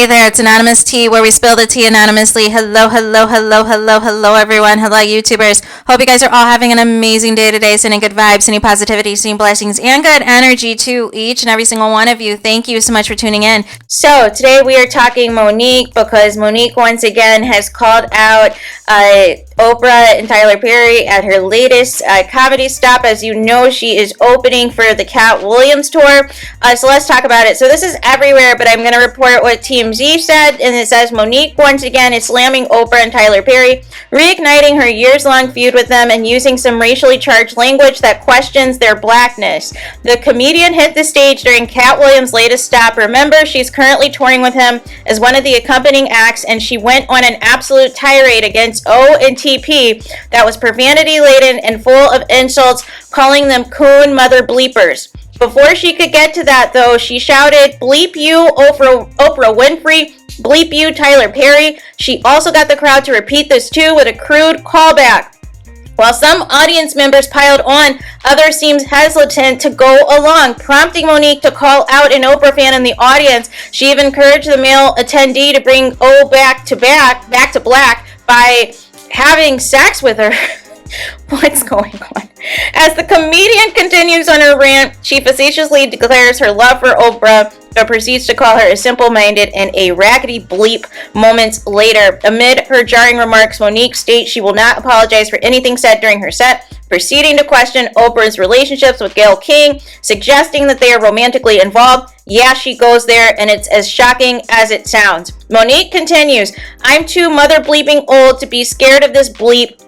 there, it's Anonymous Tea, where we spill the tea anonymously. Hello, hello, hello, hello, hello, everyone. Hello, YouTubers. Hope you guys are all having an amazing day today, sending good vibes, sending positivity, sending blessings, and good energy to each and every single one of you. Thank you so much for tuning in. So, today we are talking Monique, because Monique once again has called out Oprah and Tyler Perry at her latest comedy stop. As you know, she is opening for the Cat Williams tour. So let's talk about it. So this is everywhere, but I'm going to report what TMZ said, and it says Monique once again is slamming Oprah and Tyler Perry, reigniting her years-long feud with them and using some racially charged language that questions their blackness. The comedian hit the stage during Cat Williams' latest stop. Remember, she's currently touring with him as one of the accompanying acts, and she went on an absolute tirade against O and TP that was profanity-laden and full of insults, calling them coon mother bleepers. Before she could get to that, though, she shouted, "Bleep you, Oprah Winfrey, bleep you, Tyler Perry." She also got the crowd to repeat this too with a crude callback. While some audience members piled on, others seemed hesitant to go along, prompting Monique to call out an Oprah fan in the audience. She even encouraged the male attendee to bring O back to black by having sex with her. What's going on? As the comedian continues on her rant, she facetiously declares her love for Oprah, but proceeds to call her a simple-minded and a raggedy bleep moments later. Amid her jarring remarks, Monique states she will not apologize for anything said during her set, proceeding to question Oprah's relationships with Gayle King, suggesting that they are romantically involved. Yeah, she goes there, and it's as shocking as it sounds. Monique continues, "I'm too mother bleeping old to be scared of this bleep.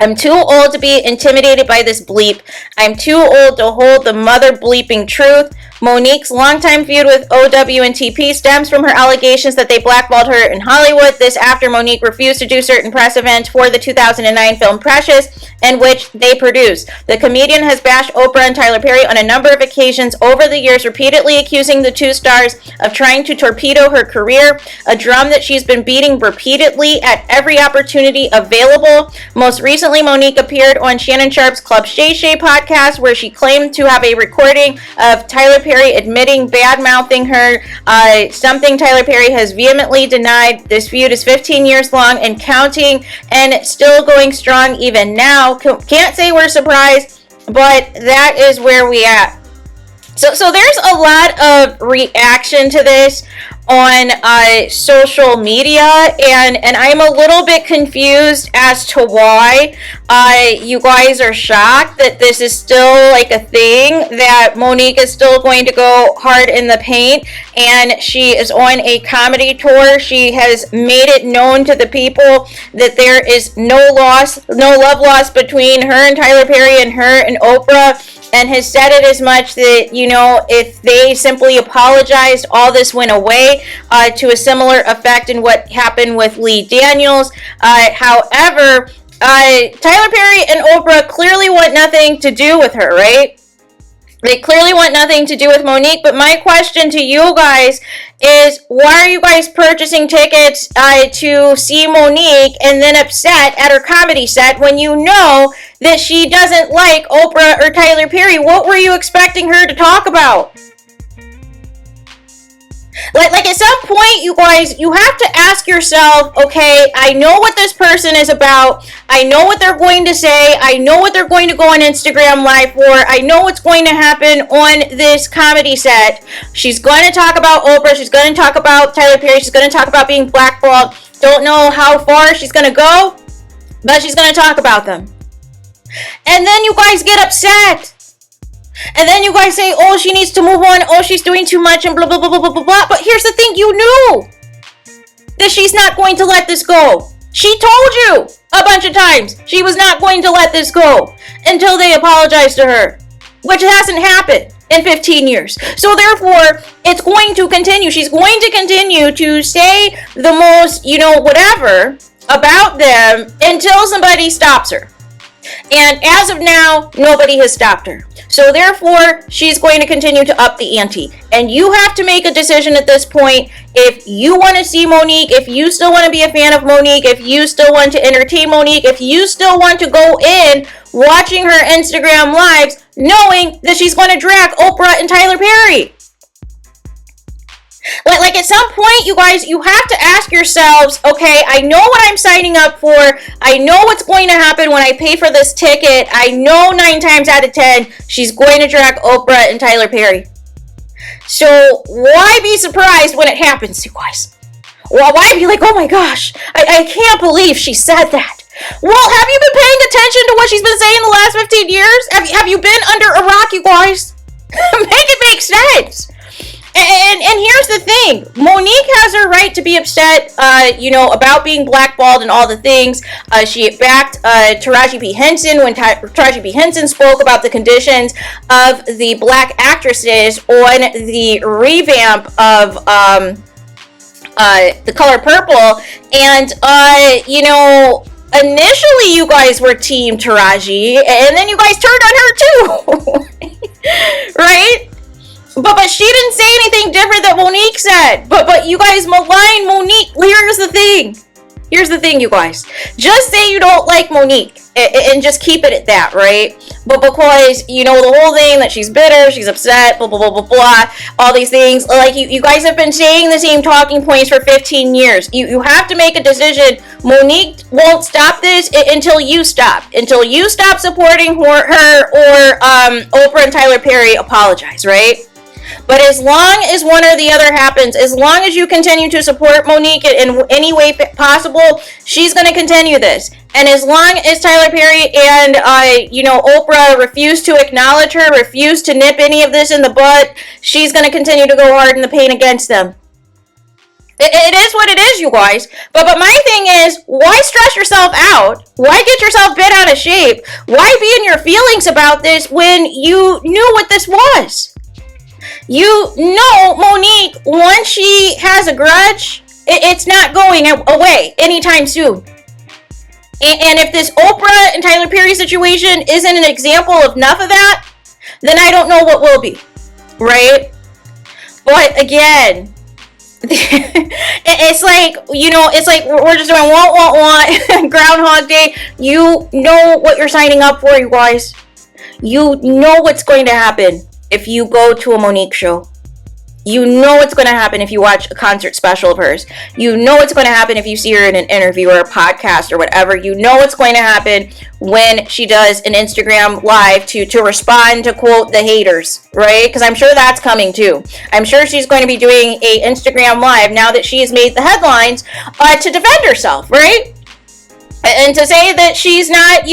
I'm too old to be intimidated by this bleep. I'm too old to hold the mother bleeping truth." Monique's longtime feud with OW and TP stems from her allegations that they blackballed her in Hollywood. This after Monique refused to do certain press events for the 2009 film Precious, in which they produced. The comedian has bashed Oprah and Tyler Perry on a number of occasions over the years, repeatedly accusing the two stars of trying to torpedo her career, a drum that she's been beating repeatedly at every opportunity available. Most recently, Monique appeared on Shannon Sharp's Club Shay Shay podcast, where she claimed to have a recording of Tyler Perry admitting bad-mouthing her, something Tyler Perry has vehemently denied. This feud is 15 years long and counting, and still going strong even now. Can't say we're surprised, but that is where we at. So there's a lot of reaction to this on social media, and I'm a little bit confused as to why you guys are shocked that this is still like a thing, that Monique is still going to go hard in the paint, and she is on a comedy tour. She has made it known to the people that there is no love lost between her and Tyler Perry and her and Oprah, and has said it as much that, you know, if they simply apologized, all this went away, to a similar effect in what happened with Lee Daniels. However, Tyler Perry and Oprah clearly want nothing to do with her, right? They clearly want nothing to do with Monique, but my question to you guys is, why are you guys purchasing tickets to see Monique and then upset at her comedy set when you know that she doesn't like Oprah or Tyler Perry? What were you expecting her to talk about? Like at some point, you guys, you have to ask yourself, okay, I know what this person is about. I know what they're going to say. I know what they're going to go on Instagram Live for. I know what's going to happen on this comedy set. She's going to talk about Oprah. She's going to talk about Tyler Perry. She's going to talk about being blackballed. Don't know how far she's going to go, but she's going to talk about them. And then you guys get upset. And then you guys say, oh, she needs to move on. Oh, she's doing too much and blah, blah, blah, blah, blah, blah, blah. But here's the thing. You knew that she's not going to let this go. She told you a bunch of times she was not going to let this go until they apologized to her, which hasn't happened in 15 years. So therefore, it's going to continue. She's going to continue to say the most, whatever about them until somebody stops her. And as of now, nobody has stopped her. So therefore, she's going to continue to up the ante. And you have to make a decision at this point. If you want to see Monique, if you still want to be a fan of Monique, if you still want to entertain Monique, if you still want to go in watching her Instagram lives, knowing that she's going to drag Oprah and Tyler Perry. Like at some point, you guys, you have to ask yourselves, okay, I know what I'm signing up for. I know what's going to happen when I pay for this ticket. I know 9 times out of 10, she's going to drag Oprah and Tyler Perry. So why be surprised when it happens, you guys? Well, why be like, oh my gosh, I can't believe she said that. Well, have you been paying attention to what she's been saying the last 15 years? Have you been under a rock, you guys? Make it make sense. And here's the thing. Monique has her right to be upset, about being blackballed and all the things. She backed Taraji P. Henson when Taraji P. Henson spoke about the conditions of the black actresses on the revamp of The Color Purple. And, initially you guys were Team Taraji, and then you guys turned on her too. Right? But she didn't say anything different that Monique said. But you guys malign Monique. Here's the thing, you guys. Just say you don't like Monique and just keep it at that, right? But because, the whole thing that she's bitter, she's upset, blah, blah, blah, blah, blah, all these things. Like, you guys have been saying the same talking points for 15 years. You have to make a decision. Monique won't stop this until you stop. Until you stop supporting her or Oprah and Tyler Perry apologize, right? But as long as one or the other happens, as long as you continue to support Monique in any way possible, she's going to continue this. And as long as Tyler Perry and, Oprah refuse to acknowledge her, refuse to nip any of this in the bud, she's going to continue to go hard in the paint against them. It is what it is, you guys. But my thing is, why stress yourself out? Why get yourself bent out of shape? Why be in your feelings about this when you knew what this was? You know Monique, once she has a grudge, it's not going away anytime soon. And if this Oprah and Tyler Perry situation isn't an example of enough of that, then I don't know what will be, right? But again, it's like, we're just doing want, Groundhog Day. You know what you're signing up for, you guys. You know what's going to happen if you go to a Monique show. You know what's going to happen if you watch a concert special of hers. You know what's going to happen if you see her in an interview or a podcast or whatever. You know what's going to happen when she does an Instagram live to respond to, quote, the haters, right? Because I'm sure that's coming too. I'm sure she's going to be doing a Instagram live now that she has made the headlines to defend herself, right? And to say that she's not,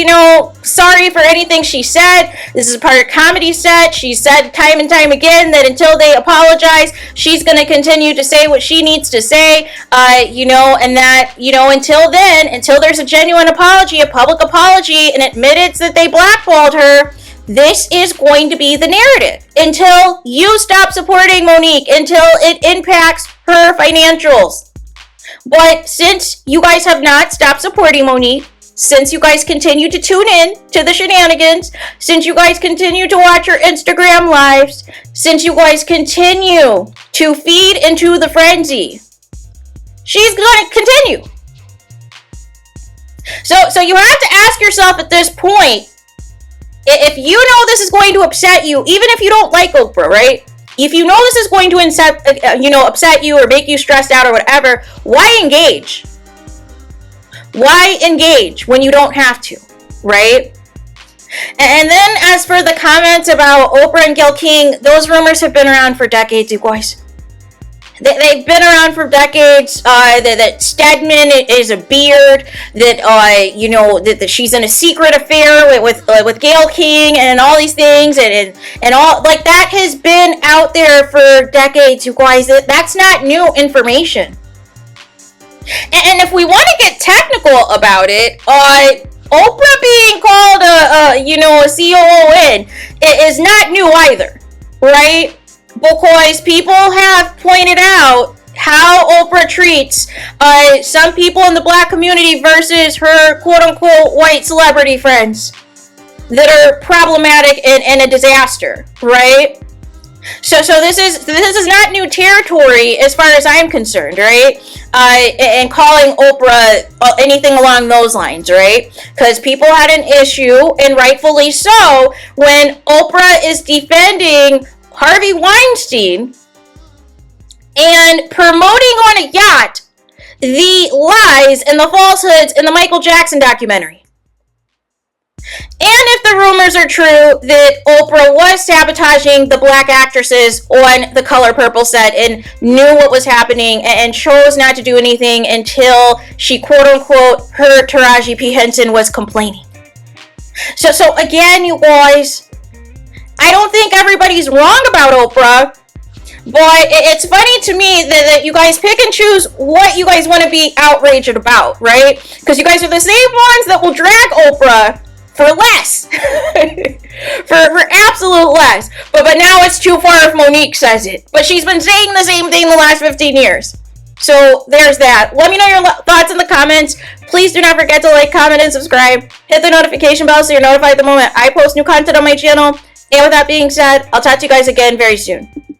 sorry for anything she said. This is part of comedy set. She said time and time again that until they apologize, she's going to continue to say what she needs to say, and that, until then, until there's a genuine apology, a public apology, and admittance that they blackballed her, this is going to be the narrative until you stop supporting Monique, until it impacts her financials. But since you guys have not stopped supporting Monique, since you guys continue to tune in to the shenanigans, since you guys continue to watch her Instagram lives, since you guys continue to feed into the frenzy, she's going to continue. So you have to ask yourself at this point, if you know this is going to upset you, even if you don't like Oprah, right? If you know this is going to upset you or make you stressed out or whatever, why engage? Why engage when you don't have to, right? And then as for the comments about Oprah and Gayle King, those rumors have been around for decades, you guys. They've been around for decades. That Stedman is a beard. That she's in a secret affair with Gayle King and all these things and all like that has been out there for decades, you guys. That's not new information. And if we want to get technical about it, Oprah being called a COON is not new either, right? Because people have pointed out how Oprah treats some people in the black community versus her quote-unquote white celebrity friends that are problematic and a disaster, right? So this is not new territory as far as I'm concerned, right? And calling Oprah anything along those lines, right? Because people had an issue, and rightfully so, when Oprah is defending Harvey Weinstein and promoting on a yacht the lies and the falsehoods in the Michael Jackson documentary. And if the rumors are true that Oprah was sabotaging the black actresses on the Color Purple set and knew what was happening and chose not to do anything until she quote-unquote heard Taraji P. Henson was complaining. So again, you guys, I don't think everybody's wrong about Oprah, but it's funny to me that you guys pick and choose what you guys want to be outraged about, right? Because you guys are the same ones that will drag Oprah for less. for absolute less. But now it's too far if Monique says it. But she's been saying the same thing the last 15 years. So there's that. Let me know your thoughts in the comments. Please do not forget to like, comment, and subscribe. Hit the notification bell so you're notified the moment I post new content on my channel. And with that being said, I'll talk to you guys again very soon.